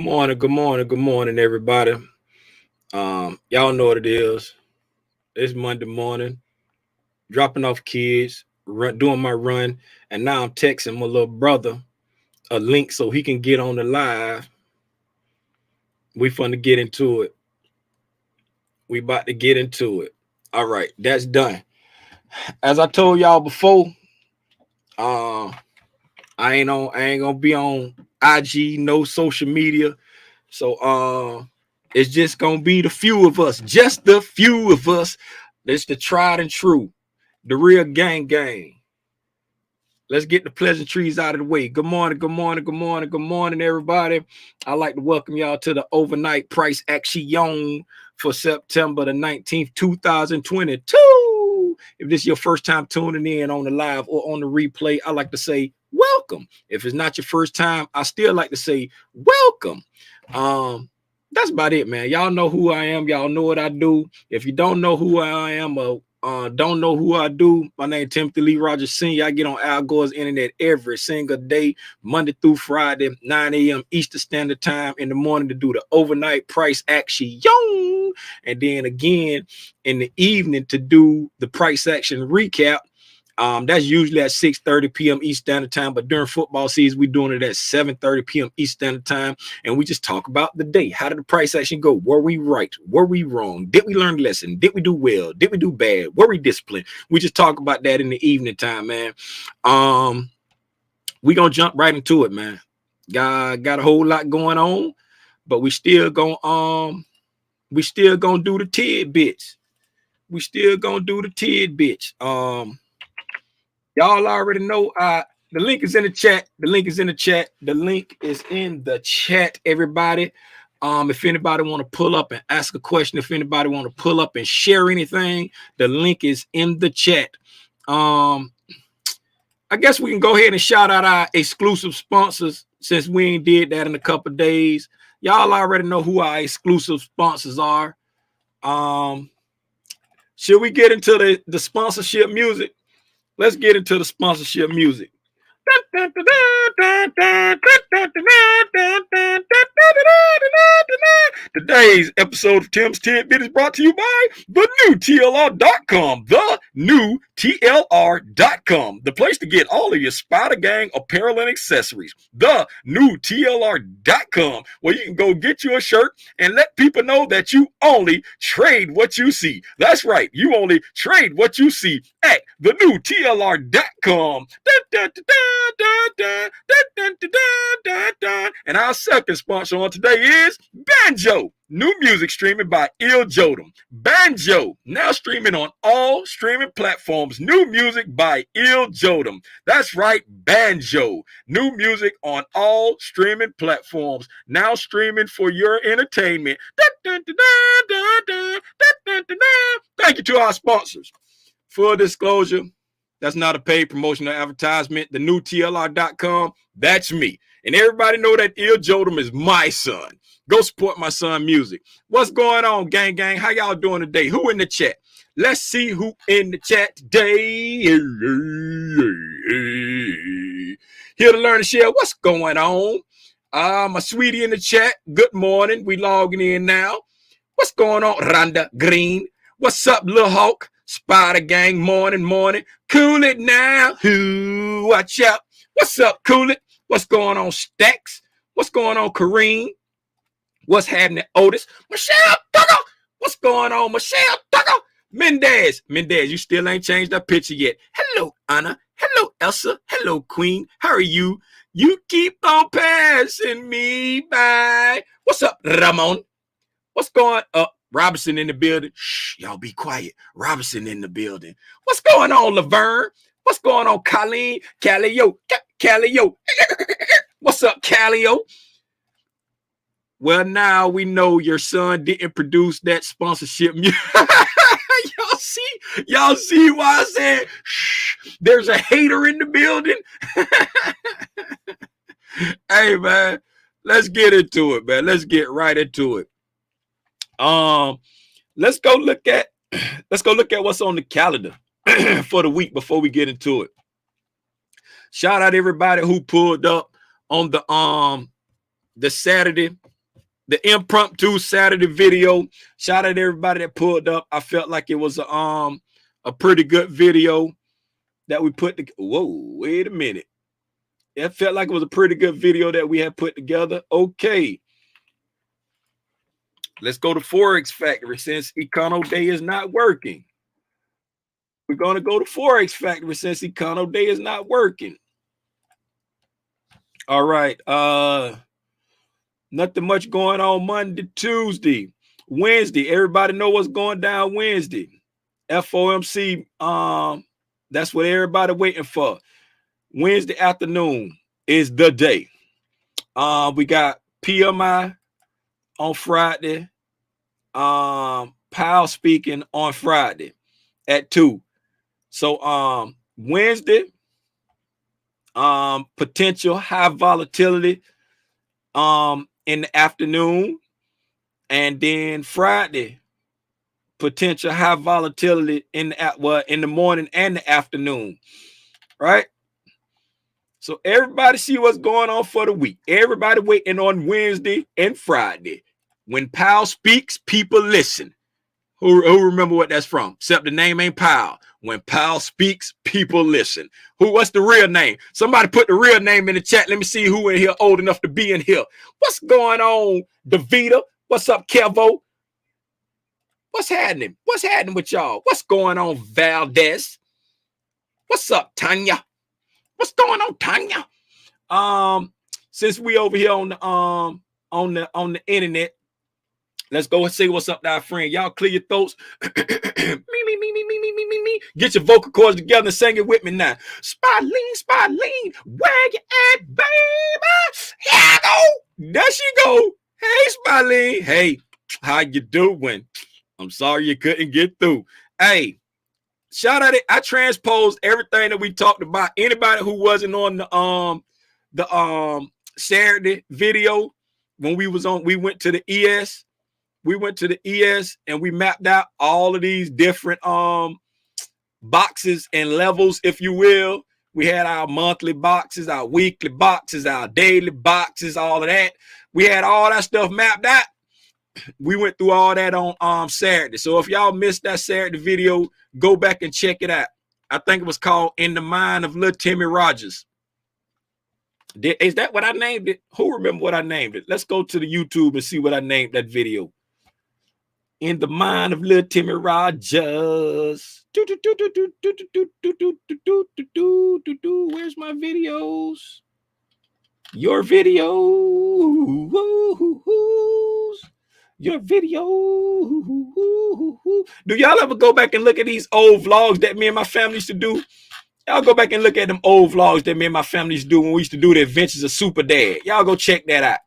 Good morning, everybody. Y'all know what it is. It's Monday morning, dropping off kids, doing my run, and now I'm texting my little brother a link so he can get on the live. We finna get into it. We about to get into it. All right, that's done. As I told y'all before, uh, I ain't gonna be on IG, no social media. So it's just gonna be the few of us, just the few of us. It's the tried and true, the real gang. Let's get the pleasantries out of the way. Good morning, everybody. I'd like to welcome y'all to the overnight price action for September the 19th, 2022. If this is your first time tuning in on the live or on the replay, I like to say welcome. If it's not your first time, I still like to say welcome. That's about it, man. Y'all know who I am. Y'all know what I do. If you don't know who I am or don't know who I do, my name is Timothy Lee Rogers Sr. I get on Al Gore's internet every single day, Monday through Friday, 9 a.m. Eastern Standard Time in the morning to do the overnight price action. And then again in the evening to do the price action recap. That's usually at 6:30 p.m. Eastern Standard Time, but during football season, we're doing it at 7:30 p.m. Eastern Standard Time, and we just talk about the day. How did the price action go? Were we right? Were we wrong? Did we learn a lesson? Did we do well? Did we do bad? Were we disciplined? We just talk about that in the evening time, man. We gonna jump right into it, man. Got a whole lot going on, but we still gonna do the tidbits. We still gonna do the tidbits. Y'all already know the link is in the chat. The link is in the chat, everybody. If anybody want to pull up and ask a question, if anybody want to pull up and share anything, the link is in the chat. I guess we can go ahead and shout out our exclusive sponsors since we ain't did that in a couple of days. Y'all already know who our exclusive sponsors are. Should we get into the sponsorship music? Let's get into the sponsorship music. Today's episode of Tim's Tidbit is brought to you by the new TLR.com. The new TLR.com. The place to get all of your Spider Gang apparel and accessories. The new TLR.com, where you can go get you a shirt and let people know that you only trade what you see. That's right. You only trade what you see at the new TLR.com. And our second sponsor on today is Banjo. New music streaming by Il Jodam. Banjo, now streaming on all streaming platforms. New music by Il Jodam. That's right, Banjo. New music on all streaming platforms. Now streaming for your entertainment. Thank you to our sponsors. Full disclosure, that's not a paid promotional advertisement. The new TLR.com, that's me. And everybody know that Il Jodam is my son. Go support my son music. What's going on, gang? How y'all doing today? Who in the chat? Let's see who in the chat today. Here to learn and share what's going on. My sweetie in the chat. Good morning. We logging in now. What's going on, Rhonda Green? What's up, Lil Hawk? Spider Gang, morning. Cool it now. Who? Watch out. What's up, Cool it? What's going on, Stacks? What's going on, Kareem? What's happening, Otis? Michelle Tucker. What's going on, Michelle Tucker? Mendez, you still ain't changed that picture yet. Hello, Anna. Hello, Elsa. Hello, Queen. How are you? You keep on passing me by. What's up, Ramon? What's going up? Robinson in the building. Shh, y'all be quiet. Robinson in the building. What's going on, Laverne? What's going on, Colleen? Callio. What's up, Callio? Well, now we know your son didn't produce that sponsorship. Y'all see why I said, shh, there's a hater in the building. Hey, man, let's get into it, man. Let's get right into it. Let's go look at what's on the calendar for the week before we get into it. Shout out everybody who pulled up on the Saturday the impromptu Saturday video. Shout out to everybody that pulled up. I felt like it was a pretty good video that we put together. Whoa, wait a minute. It felt like it was a pretty good video that we had put together. Okay. Let's go to Forex Factory since Econo Day is not working. We're going to go to Forex Factory since Econo Day is not working. All right. Nothing much going on Monday, Tuesday, Wednesday. Everybody know what's going down Wednesday. FOMC. That's what everybody waiting for. Wednesday afternoon is the day. We got PMI on Friday. Powell speaking on Friday at 2. So Wednesday, potential high volatility in the afternoon, and then Friday, potential high volatility in the morning and the afternoon, right? So everybody see what's going on for the week. Everybody waiting on Wednesday and Friday. When Powell speaks, people listen. Who remember what that's from? Except the name ain't Powell. When Powell speaks, people listen. What's the real name? Somebody put the real name in the chat. Let me see who in here old enough to be in here. What's going on, Davita? What's up, Kevo? What's happening? What's happening with y'all? What's going on, Valdez? What's up, Tanya? What's going on, Tanya? Since we over here on the internet, let's go and say what's up to our friend. Y'all clear your throats. me. Get your vocal cords together and sing it with me now. Spotleen, where you at, baby? Here I go. There she go. Hey, Spotleen. Hey, how you doing? I'm sorry you couldn't get through. Hey, shout out. I transposed everything that we talked about. Anybody who wasn't on the Saturday video when we went to the ES. We went to the ES and we mapped out all of these different boxes and levels, if you will. We had our monthly boxes, our weekly boxes, our daily boxes, all of that. We had all that stuff mapped out. We went through all that on Saturday. So if y'all missed that Saturday video, go back and check it out. I think it was called In the Mind of Little Timmy Rogers. Is that what I named it? Who remember what I named it? Let's go to the YouTube and see what I named that video. In the Mind of Little Timmy Rogers. Where's my videos? Your videos. Your video. Do y'all ever go back and look at these old vlogs that me and my family used to do? Y'all go back and look at them old vlogs that me and my family used to do when we used to do the Adventures of Super Dad. Y'all go check that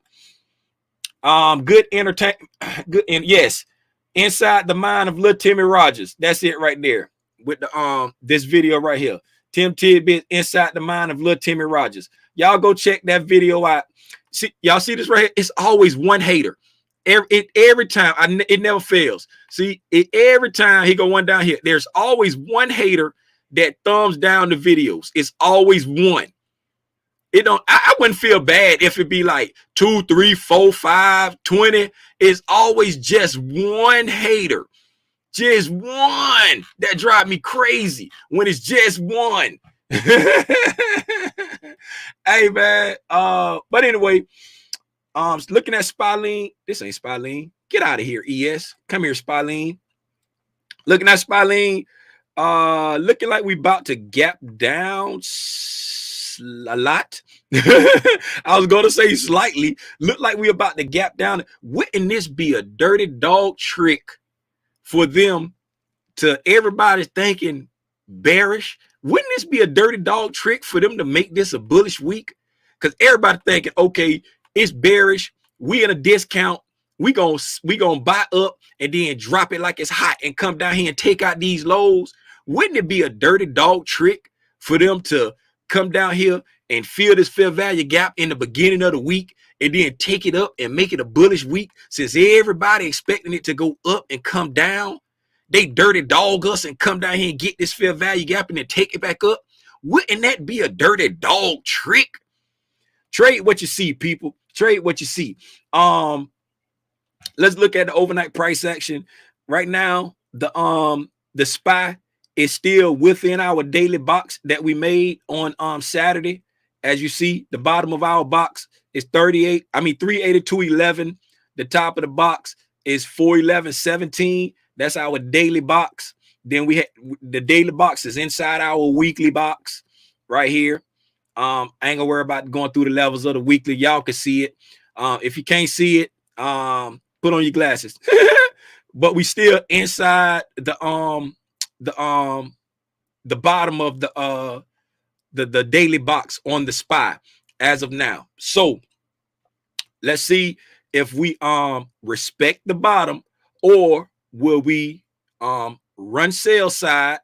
out. Good entertainment. Good, and yes, Inside the Mind of Little Timmy Rogers. That's it right there with the this video right here. Tim Tidbits, Inside the Mind of Little Timmy Rogers. Y'all go check that video out. See, y'all see this right here? It's always one hater. Every time, it never fails. See, every time he go one down here, there's always one hater that thumbs down the videos. It's always one. It don't. I wouldn't feel bad if it be like 2, 3, 4, 5, 20. It's always just one hater, just one that drive me crazy when it's just one. Hey man. But anyway, looking at Spotleen. This ain't Spotleen. Get out of here, ES. Come here, Spotleen. Looking at Spotleen. Looking like we about to gap down a lot. I was gonna say slightly. Look like we about to gap down. Wouldn't this be a dirty dog trick for them to everybody thinking bearish? Wouldn't this be a dirty dog trick for them to make this a bullish week? Because everybody thinking, okay, it's bearish. We in a discount. We gonna buy up and then drop it like it's hot and come down here and take out these lows. Wouldn't it be a dirty dog trick for them to come down here and fill this fair value gap in the beginning of the week and then take it up and make it a bullish week, since everybody expecting it to go up and come down? They dirty dog us and come down here and get this fair value gap and then take it back up. Wouldn't that be a dirty dog trick? Trade what you see, people. Trade what you see. Let's look at the overnight price action right now. The SPY is still within our daily box that we made on Saturday. As you see, the bottom of our box is 382.11. The top of the box is 411.17. That's our daily box. Then we had the daily box is inside our weekly box right here. I ain't gonna worry about going through the levels of the weekly. Y'all can see it. If you can't see it, put on your glasses. But we still inside the bottom of the daily box on the SPY as of now. So let's see if we respect the bottom, or will we run sell side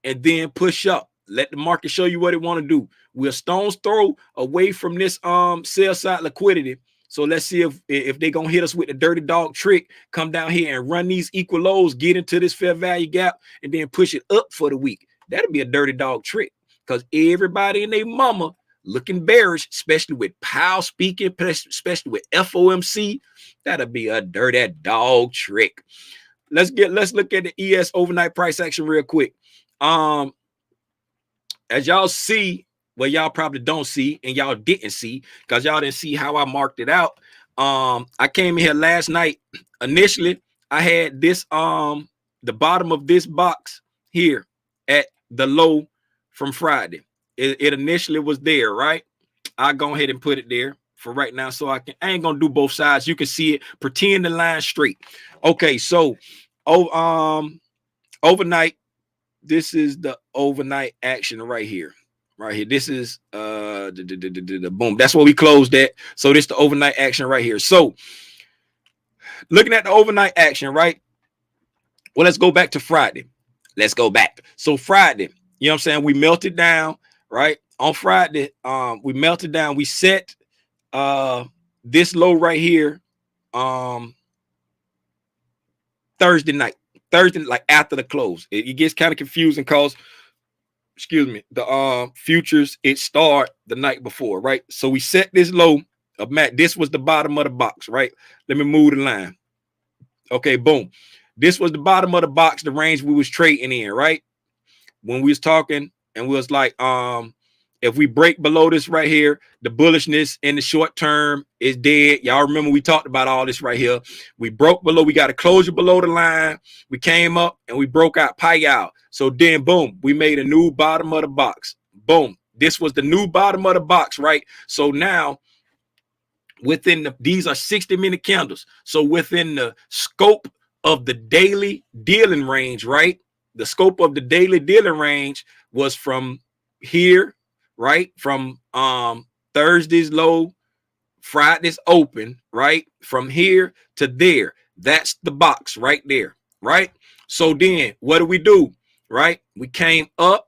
and then push up. Let the market show you what it want to do. We're stone's throw away from this sell side liquidity. So let's see if they're gonna hit us with the dirty dog trick, come down here and run these equal lows, get into this fair value gap, and then push it up for the week. That'll be a dirty dog trick, because everybody and their mama looking bearish, especially with Powell speaking, especially with FOMC. That'll be a dirty dog trick. Let's look at the ES overnight price action real quick. As y'all see, well, y'all probably don't see, and y'all didn't see, because y'all didn't see how I marked it out. I came in here last night. Initially, I had this the bottom of this box here at the low from Friday. It initially was there, right? I'll go ahead and put it there for right now, so I ain't gonna do both sides. You can see it. Pretend the line straight. Okay, so overnight. This is the overnight action right here. Right here. This is boom. That's what we closed at. So this is the overnight action right here. So looking at the overnight action, right? Well, let's go back to Friday. Let's go back. So Friday, you know what I'm saying? We melted down, right? On Friday, we melted down. We set this low right here Thursday night. Thursday, like after the close. It gets kind of confusing because, excuse me, the futures, it start the night before, right? So we set this low of Matt. This was the bottom of the box, right? Let me move the line. Okay, boom. This was the bottom of the box, the range we was trading in, right? When we was talking, and we was like, if we break below this right here, the bullishness in the short term is dead. Y'all remember we talked about all this right here. We broke below. We got a closure below the line. We came up and we broke out pie out. So then, boom, we made a new bottom of the box. Boom. This was the new bottom of the box, right? So now, within these are 60-minute candles. So within the scope of the daily dealing range, right? The scope of the daily dealing range was from here, right? From Thursday's low, Friday's open, right? From here to there. That's the box right there, right? So then what do? Right? We came up,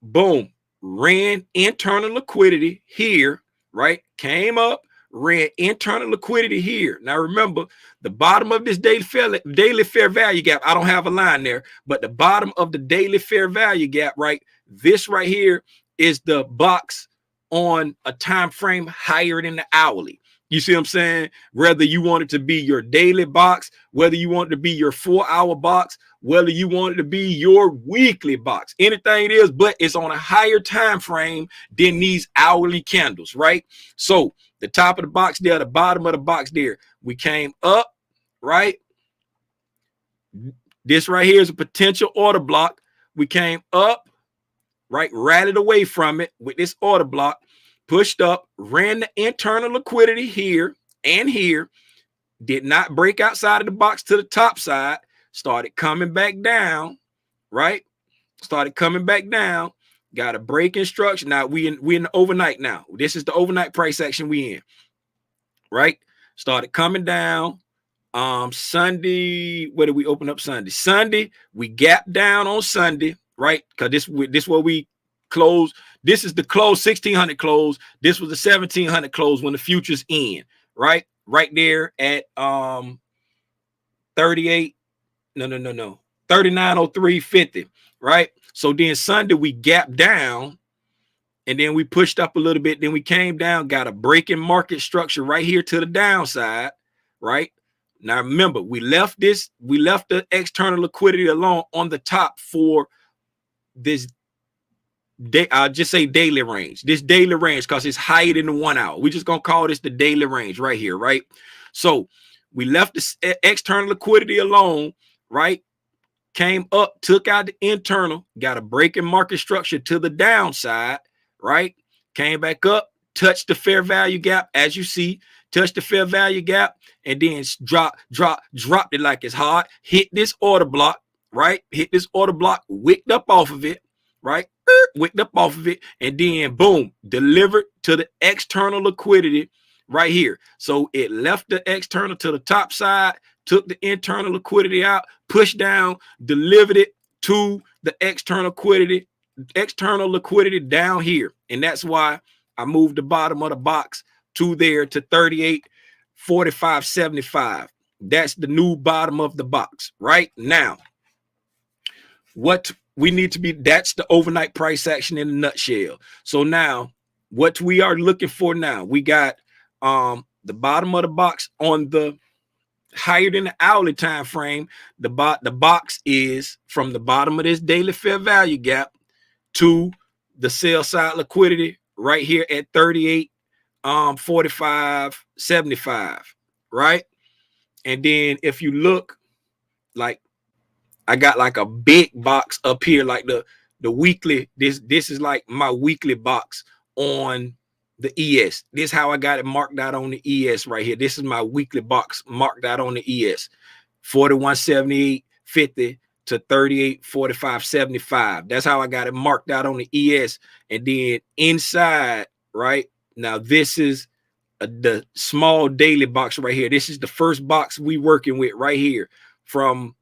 boom, ran internal liquidity here, right? Came up, ran internal liquidity here. Now remember, the bottom of this daily fair value gap, I don't have a line there, but the bottom of the daily fair value gap, right? This right here is the box on a time frame higher than the hourly. You see what I'm saying? Whether you want it to be your daily box, whether you want it to be your 4-hour box, whether you want it to be your weekly box, anything it is, but it's on a higher time frame than these hourly candles, right? So the top of the box there, the bottom of the box there, we came up, right? This right here is a potential order block. We came up, right? Rallied away from it with this order block, pushed up, ran the internal liquidity here and here, did not break outside of the box to the top side, started coming back down, right? Started coming back down, got a break instruction. Now we in the overnight now. This is the overnight price action we in, right? Started coming down. Sunday, where did we open up Sunday? Sunday, we gapped down on Sunday, right? Because this where we close. This is the close, 1600 close. This was the 1700 close when the futures in, right? Right there at 38. No. 3903.50, right? So then Sunday we gapped down and then we pushed up a little bit. Then we came down, got a breaking market structure right here to the downside, right? Now remember, we left the external liquidity alone on the top for this day. I'll just say daily range. This daily range, because it's higher than the 1 hour. We're just gonna call this the daily range right here, right? So we left the external liquidity alone, right? Came up, took out the internal, got a break in market structure to the downside, right? Came back up, touched the fair value gap, as you see, touched the fair value gap, and then dropped it like it's hot, hit this order block, right? Hit this order block, wicked up off of it, right? Wicked up off of it, and then boom, delivered to the external liquidity right here. So it left the external to the top side, took the internal liquidity out, pushed down, delivered it to the external liquidity down here. And that's why I moved the bottom of the box to there to 38.4575. That's the new bottom of the box right now. What we need to be, that's the overnight price action in a nutshell. So now what we are looking for now, we got the bottom of the box on the higher than the hourly time frame. The box is from the bottom of this daily fair value gap to the sell side liquidity right here at 38.4575, right? And then if you look, like I got like a big box up here, like the weekly. This is like my weekly box on the ES. This is how I got it marked out on the ES right here. This is my weekly box marked out on the ES. 41.78.50 to 38.45.75. That's how I got it marked out on the ES. And then inside, right now, this is the small daily box right here. This is the first box we working with right here. From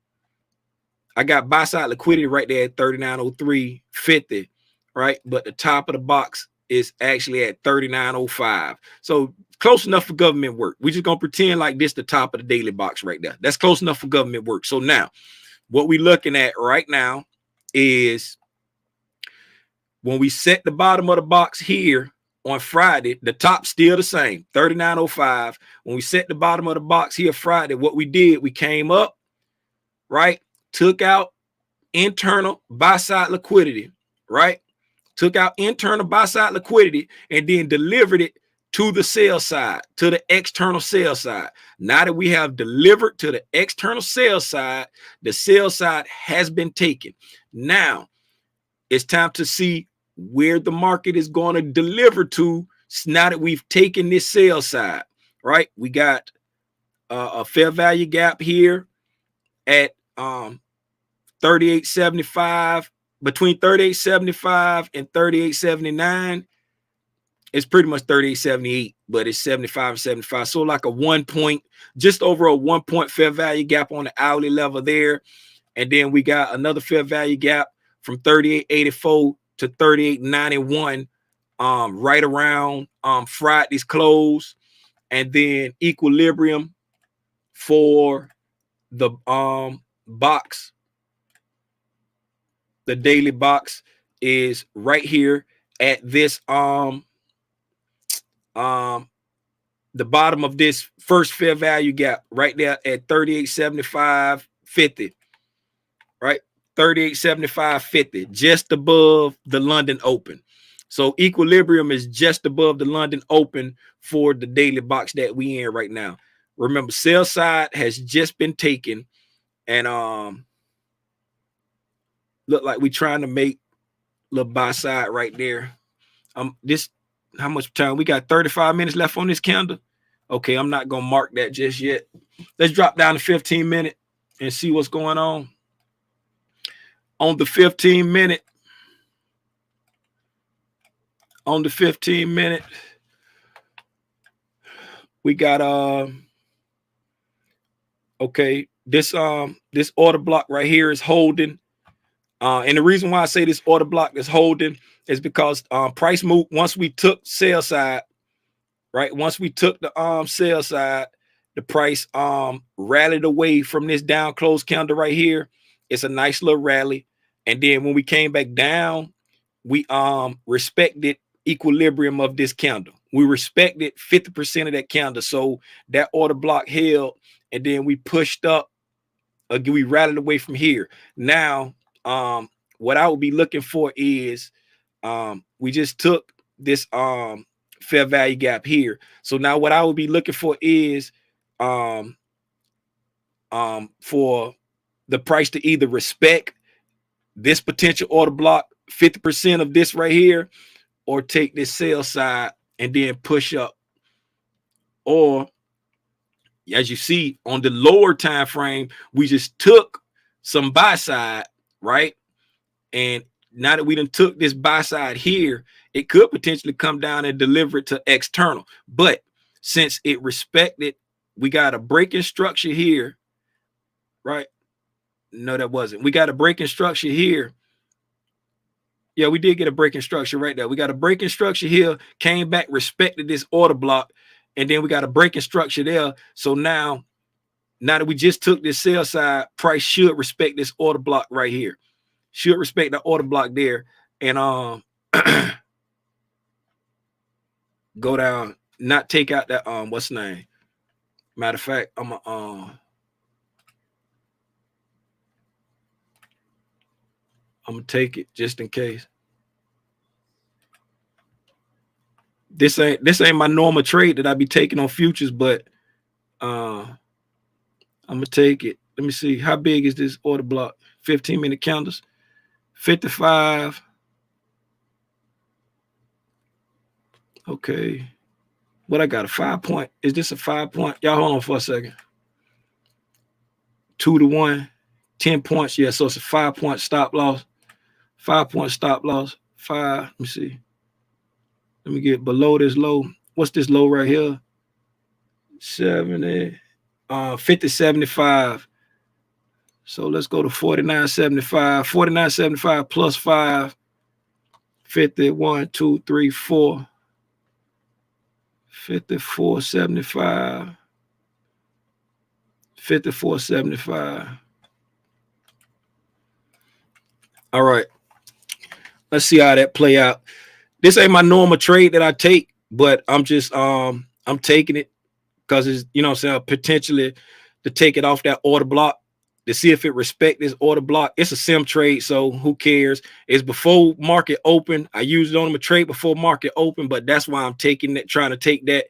I got buy side liquidity right there at 39.03.50, right? But the top of the box is actually at 39.05. So close enough for government work. We're just gonna pretend like this the top of the daily box right there. That's close enough for government work. So now what we're looking at right now is when we set the bottom of the box here on Friday, the top still the same, 39.05. When we set the bottom of the box here Friday, what we did, we came up, right? Took out internal buy side liquidity, right? Took out internal buy side liquidity and then delivered it to the sell side, to the external sell side. Now that we have delivered to the external sell side, the sell side has been taken. Now it's time to see where the market is going to deliver to now that we've taken this sell side, right? We got a fair value gap here at 38.75, between 38.75 and 38.79. It's pretty much 38.78, but it's 75.75. So like a 1 point, just over a 1 point fair value gap on the hourly level there. And then we got another fair value gap from 38.84 to 38.91, right around Friday's close. And then equilibrium for the box, the daily box, is right here at this the bottom of this first fair value gap right there at 38.75.50, right? 38.75.50, just above the London Open. So equilibrium is just above the London Open for the daily box that we in right now. Remember, sell side has just been taken, and look like we trying to make little buy side right there. This, how much time we got? 35 minutes left on this candle. Okay, I'm not gonna mark that just yet. Let's drop down to 15 minute and see what's going on. On the 15 minute, we got okay, this order block right here is holding. And the reason why I say this order block is holding is because price move, once we took sell side, right? Once we took the sell side, the price rallied away from this down close candle right here. It's a nice little rally. And then when we came back down, we respected equilibrium of this candle. We respected 50% of that candle. So that order block held, and then we pushed up. We rallied away from here. Now, what I would be looking for is we just took this fair value gap here. So now what I would be looking for is for the price to either respect this potential order block, 50% of this right here, or take this sell side and then push up. Or as you see on the lower time frame, we just took some buy side, right? And now that we done took this buy side here, it could potentially come down and deliver it to external. But since it respected, we got a breaking structure here, right? No, that wasn't. We got a breaking structure here. Yeah, we did get a breaking structure right there. We got a breaking structure here, came back, respected this order block, and then we got a breaking structure there. So now that we just took this sell side, price should respect this order block right here. Should respect the order block there. And go down, not take out that what's the name? Matter of fact, I'm gonna take it just in case. This ain't my normal trade that I be taking on futures, but I'm gonna take it. Let me see, how big is this order block? 15-minute candles, 55. Okay, what I got, a 5 point? Is this a 5 point? Y'all hold on for a second. 2 to 1, 10 points. Yeah, so it's a 5 point stop loss. 5 point stop loss. 5. Let me see. Let me get below this low. What's this low right here? 70, 50.75. So let's go to 49.75. 49.75 plus 5. 50, 1, 2, 3, 4. 54.75. 54.75. All right. Let's see how that play out. This ain't my normal trade that I take, but I'm just I'm taking it because it's, you know what I'm saying, potentially to take it off that order block to see if it respect this order block. It's a sim trade, so who cares? It's before market open. I used it on my trade before market open, but that's why I'm taking it, trying to take that,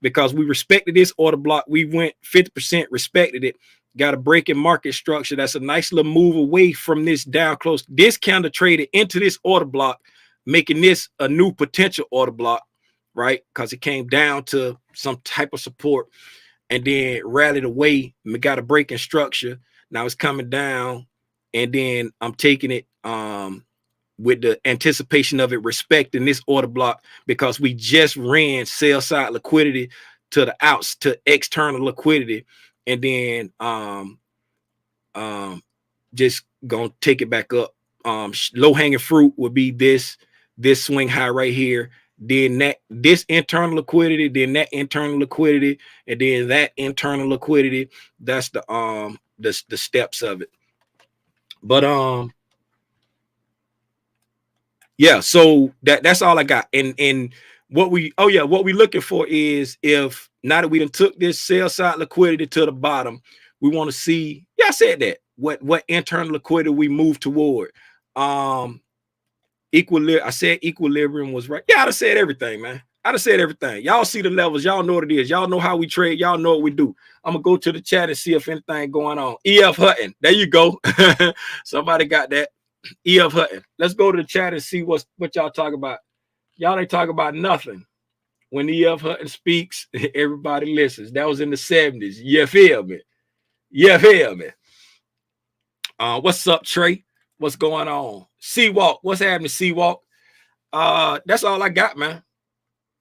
because we respected this order block. We went 50%, respected it, got a break in market structure. That's a nice little move away from this down close. This counter traded into this order block, making this a new potential order block, right? Because it came down to some type of support and then rallied away. We got a break in structure. Now it's coming down, and then I'm taking it with the anticipation of it respecting this order block, because we just ran sell side liquidity to the outs, to external liquidity, and then just gonna take it back up. Low hanging fruit would be this swing high right here, then this internal liquidity, then that internal liquidity, and then that internal liquidity. That's the steps of it. But yeah, so that's all I got. And what we looking for is, if now that we done took this sell side liquidity to the bottom, we want to see, yeah, I said that, what internal liquidity we move toward. Equilibrium. I said equilibrium was right. Yeah, I done said everything, man. I done said everything. Y'all see the levels. Y'all know what it is. Y'all know how we trade. Y'all know what we do. I'm gonna go to the chat and see if anything going on. EF Hutton. There you go. Somebody got that. EF Hutton. Let's go to the chat and see what y'all talk about. Y'all ain't talk about nothing. When EF Hutton speaks, everybody listens. That was in the 70s. You feel me? You feel me? What's up, Trey? What's going on? Seawalk. What's happening, Seawalk? That's all I got, man.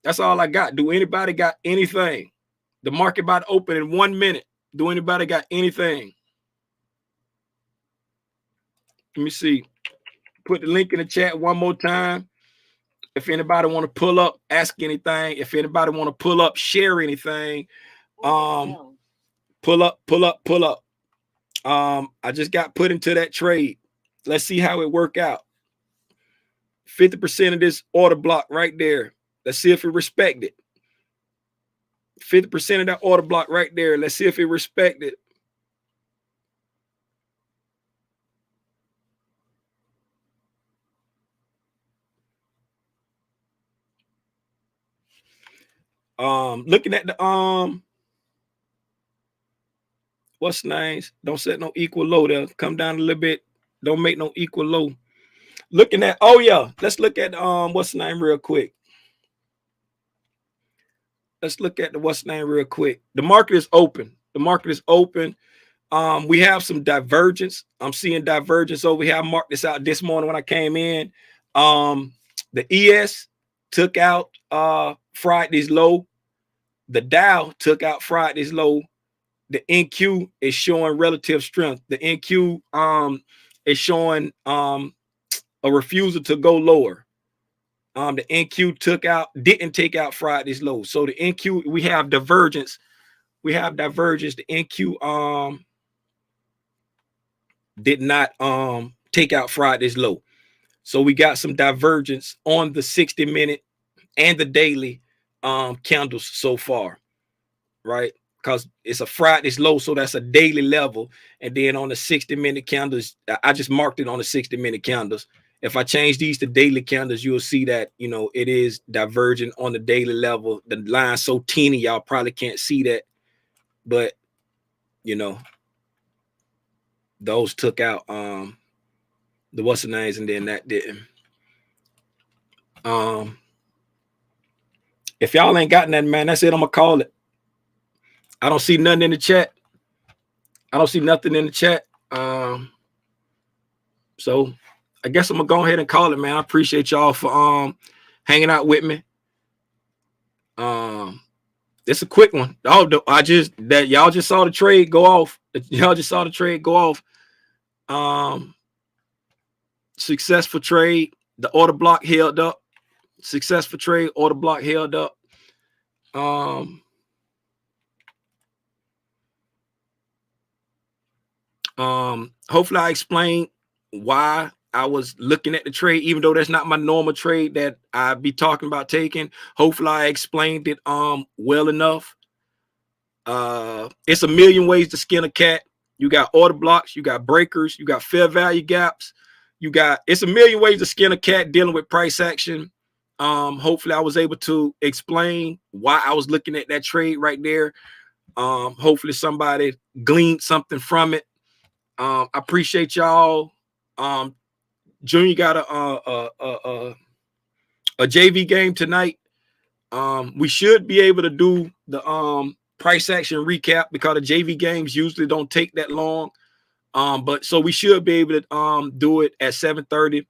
That's all I got. Do anybody got anything? The market about to open in 1 minute. Do anybody got anything? Let me see. Put the link in the chat one more time. If anybody want to pull up, ask anything. If anybody want to pull up, share anything. Pull up. I just got put into that trade. Let's see how it work out. 50% of this order block right there. Let's see if it respected. 50% of that order block right there. Let's see if it respected. Looking at the what's names? Don't set no equal low there. Come down a little bit. Don't make no equal low. Looking at, oh yeah, let's look at what's the name real quick. Let's look at the what's the name real quick. The market is open. The market is open. We have some divergence. I'm seeing divergence over here. I marked this out this morning when I came in. The ES took out Friday's low. The Dow took out Friday's low. The NQ is showing relative strength. The NQ is showing a refusal to go lower. The NQ didn't take out Friday's low. So the NQ, we have divergence. We have divergence. The NQ did not take out Friday's low. So we got some divergence on the 60-minute and the daily candles so far, right? Because it's a Friday's low, so that's a daily level. And then on the 60-minute candles, I just marked it on the 60-minute candles. If I change these to daily candles, you'll see that, you know, it is divergent on the daily level. The line's so teeny, y'all probably can't see that. But, you know, those took out the what's the names, and then that didn't. If y'all ain't got nothing, man, that's it. I'm gonna call it. I don't see nothing in the chat. I don't see nothing in the chat. So I guess I'm gonna go ahead and call it, man. I appreciate y'all for hanging out with me. It's a quick one. Y'all just saw the trade go off. Y'all just saw the trade go off. Successful trade. The order block held up. Successful trade. Order block held up. Hopefully I explained why I was looking at the trade, even though that's not my normal trade that I be talking about taking. Hopefully I explained it well enough. It's a million ways to skin a cat. You got order blocks, you got breakers, you got fair value gaps, it's a million ways to skin a cat dealing with price action. Hopefully I was able to explain why I was looking at that trade right there. Hopefully somebody gleaned something from it. I appreciate y'all. Junior got a JV game tonight. We should be able to do the price action recap because the JV games usually don't take that long. But so we should be able to do it at 7:30.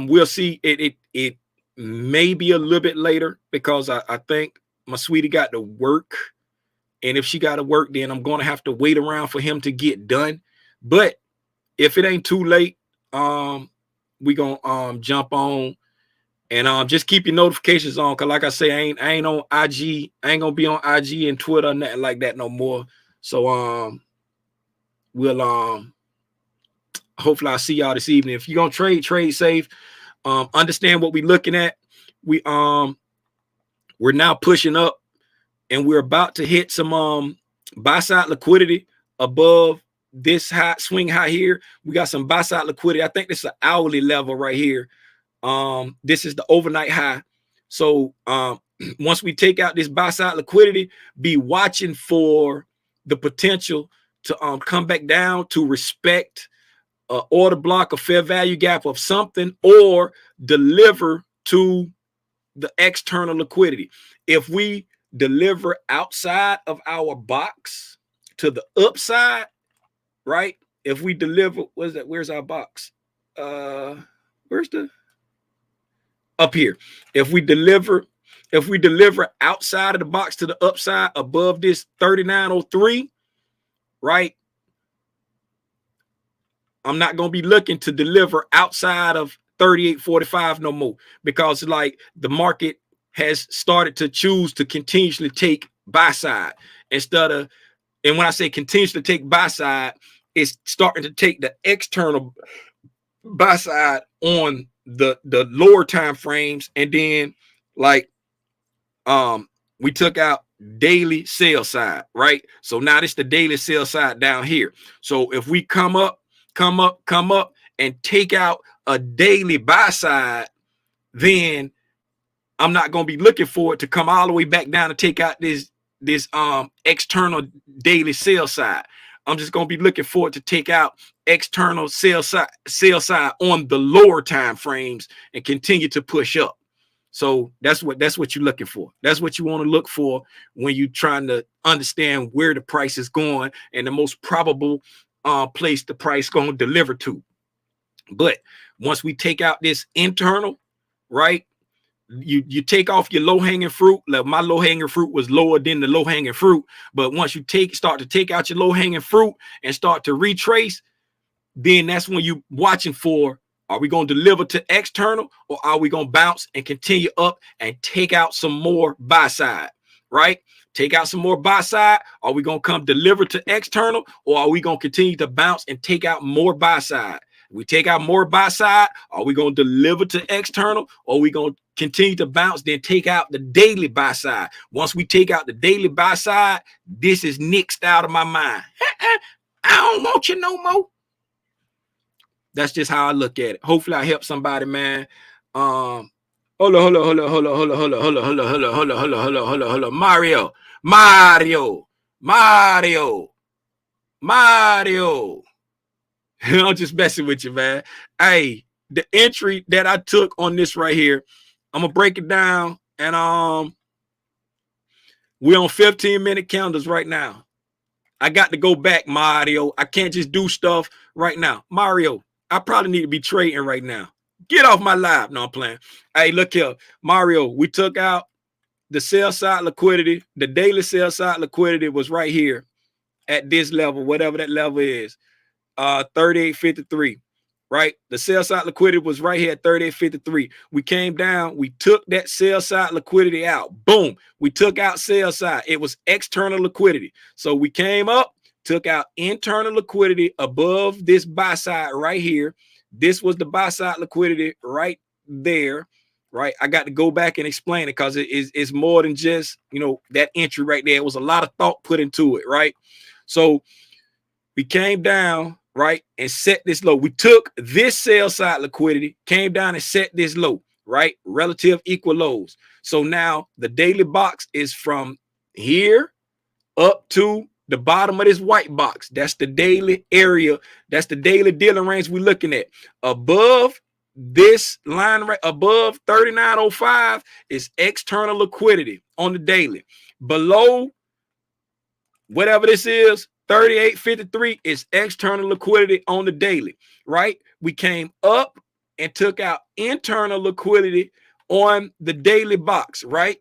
We'll see. It may be a little bit later because I think my sweetie got to work. And if she got to work, then I'm going to have to wait around for him to get done. But if it ain't too late, we gonna jump on and just keep your notifications on. Cause like I say, I ain't on IG. I ain't gonna be on IG and Twitter, nothing like that no more. So we'll hopefully I'll see y'all this evening. If you're gonna trade safe. Understand what we're looking at. We're now pushing up and we're about to hit some buy side liquidity above this high swing high here. We got some buy side liquidity. I think this is an hourly level right here. This is the overnight high. So once we take out this buy side liquidity, be watching for the potential to come back down to respect order block, a fair value gap of something, or deliver to the external liquidity. If we deliver outside of our box to the upside, right? If we deliver, where's that? Where's our box? Where's the up here? If we deliver outside of the box to the upside above this 3903, right? I'm not going to be looking to deliver outside of 38.45 no more, because like the market has started to choose to continuously take buy side instead of, and when I say continuously take buy side, it's starting to take the external buy side on the lower time frames, and then like we took out daily sell side, right? So now this the daily sell side down here. So if we come up and take out a daily buy side, then I'm not going to be looking for it to come all the way back down to take out this external daily sell side. I'm just going to be looking for it to take out external sell side on the lower time frames and continue to push up. So that's what you're looking for. That's what you want to look for when you're trying to understand where the price is going and the most probable place the price going to deliver to. But once we take out this internal, right, you take off your low-hanging fruit. Like my low-hanging fruit was lower than the low-hanging fruit. But once you start to take out your low-hanging fruit and start to retrace, then that's when you watching for, are we going to deliver to external, or are we going to bounce and continue up and take out some more buy side, right? Take out some more buy side. Are we going to come deliver to external, or are we going to continue to bounce and take out more buy side? We take out more buy side. Are we going to deliver to external, or are we going to continue to bounce, then take out the daily buy side? Once we take out the daily buy side, this is nixed out of my mind. I don't want you no more. That's just how I look at it. Hopefully I help somebody, man. Hold on. Mario. I'm just messing with you, man. Hey, the entry that I took on this right here, I'm gonna break it down, and we're on 15-minute candles right now. I got to go back, Mario. I can't just do stuff right now. Mario, I probably need to be trading right now. Get off my live. No, I'm playing. Hey, look here. Mario, we took out the sell side liquidity. The daily sell side liquidity was right here at this level, whatever that level is, 38.53, right? The sell side liquidity was right here at 38.53. We came down. We took that sell side liquidity out. Boom. We took out sell side. It was external liquidity. So we came up, took out internal liquidity above this buy side right here. This was the buy side liquidity right there, right? I got to go back and explain it because it's more than just, that entry right there. It was a lot of thought put into it, right? So we came down, right, and set this low. We took this sell side liquidity, came down and set this low, right? Relative equal lows. So now the daily box is from here up to the bottom of this white box. That's the daily area. That's the daily dealing range we're looking at. Above this line right above 39.05 is external liquidity on the daily. Below whatever this is, 38.53 is external liquidity on the daily, right? We came up and took out internal liquidity on the daily box, right?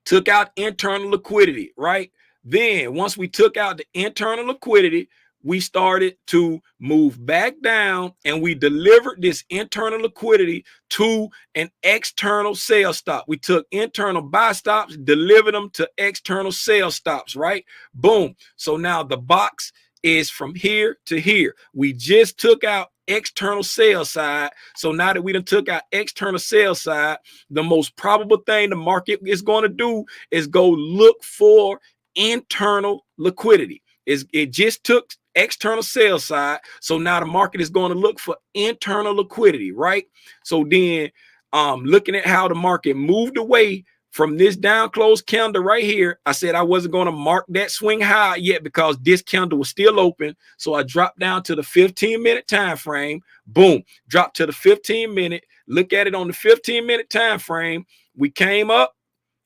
Took out internal liquidity, right? Then once we took out the internal liquidity, we started to move back down and we delivered this internal liquidity to an external sell stop. We took internal buy stops, delivered them to external sell stops, right? Boom. So now the box is from here to here. We just took out external sell side. So now that we done took out external sell side, the most probable thing the market is going to do is go look for internal liquidity. It just took external sell side. So now the market is going to look for internal liquidity, right? So then looking at how the market moved away from this down close candle right here, I said I wasn't going to mark that swing high yet because this candle was still open. So I dropped down to the 15-minute time frame. Boom, dropped to the 15-minute. Look at it on the 15-minute time frame. We came up,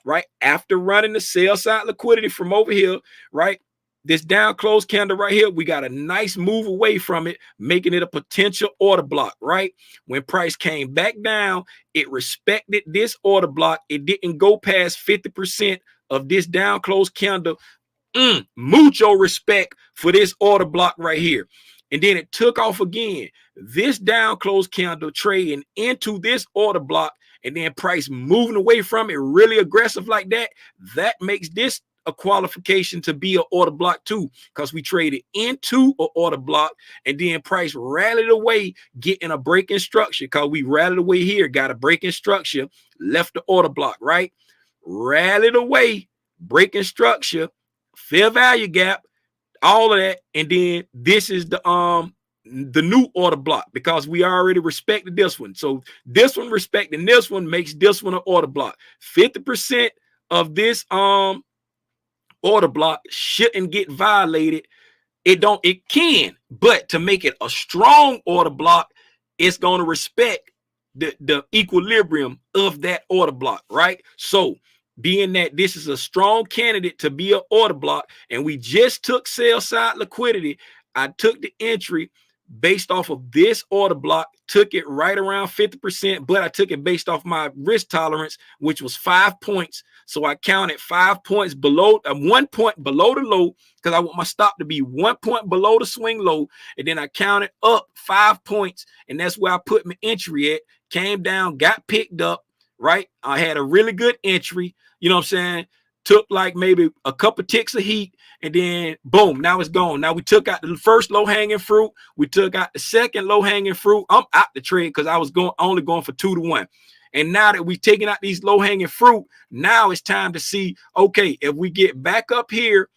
right, after running the sell side liquidity from over here, right? This down close candle right here, we got a nice move away from it, making it a potential order block, right? When price came back down, it respected this order block. It didn't go past 50% of this down close candle. Mucho respect for this order block right here. And then it took off again. This down close candle trading into this order block, and then price moving away from it really aggressive like that. That makes this a qualification to be an order block too, because we traded into an order block and then price rallied away, getting a breaking structure, because we rallied away here, got a breaking structure, left the order block, right? Rallied away, breaking structure, fair value gap, all of that, and then this is the new order block, because we already respected this one. So this one respecting this one makes this one an order block. 50% of this order block shouldn't get violated. It can, but to make it a strong order block, it's going to respect the equilibrium of that order block, right? So being that this is a strong candidate to be an order block, and we just took sell side liquidity, I took the entry based off of this order block, took it right around 50%, but I took it based off my risk tolerance, which was 5 points. So I counted 5 points below, 1 point below the low, because I want my stop to be 1 point below the swing low. And then I counted up 5 points, and that's where I put my entry at. Came down, got picked up, right? I had a really good entry, you know what I'm saying? Took like maybe a couple ticks of heat, and then boom, now it's gone. Now we took out the first low-hanging fruit. We took out the second low-hanging fruit. I'm out the trade because I was only going for 2-1. And now that we've taken out these low-hanging fruit, now it's time to see, okay, if we get back up here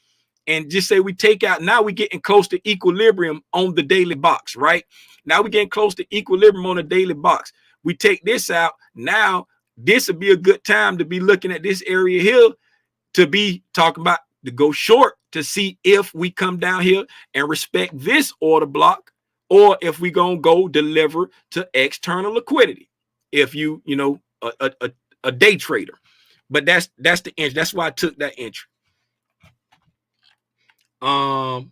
and just say we take out, now we're getting close to equilibrium on the daily box, right? Now we're getting close to equilibrium on the daily box. We take this out. Now this would be a good time to be looking at this area here, to be talking about to go short, to see if we come down here and respect this order block, or if we gonna go deliver to external liquidity, if you know a day trader. But that's the entry. That's why I took that entry. And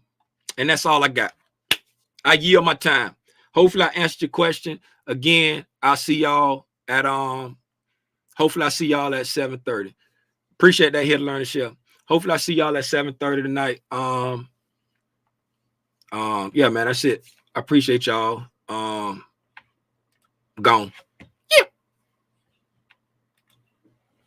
that's all I got. I yield my time. Hopefully I answered your question. Again, I'll see y'all at hopefully I see y'all at 7:30. Appreciate that here to learn and share. Hopefully I see y'all at 7:30 tonight. Yeah, man, that's it. I appreciate y'all. Gone.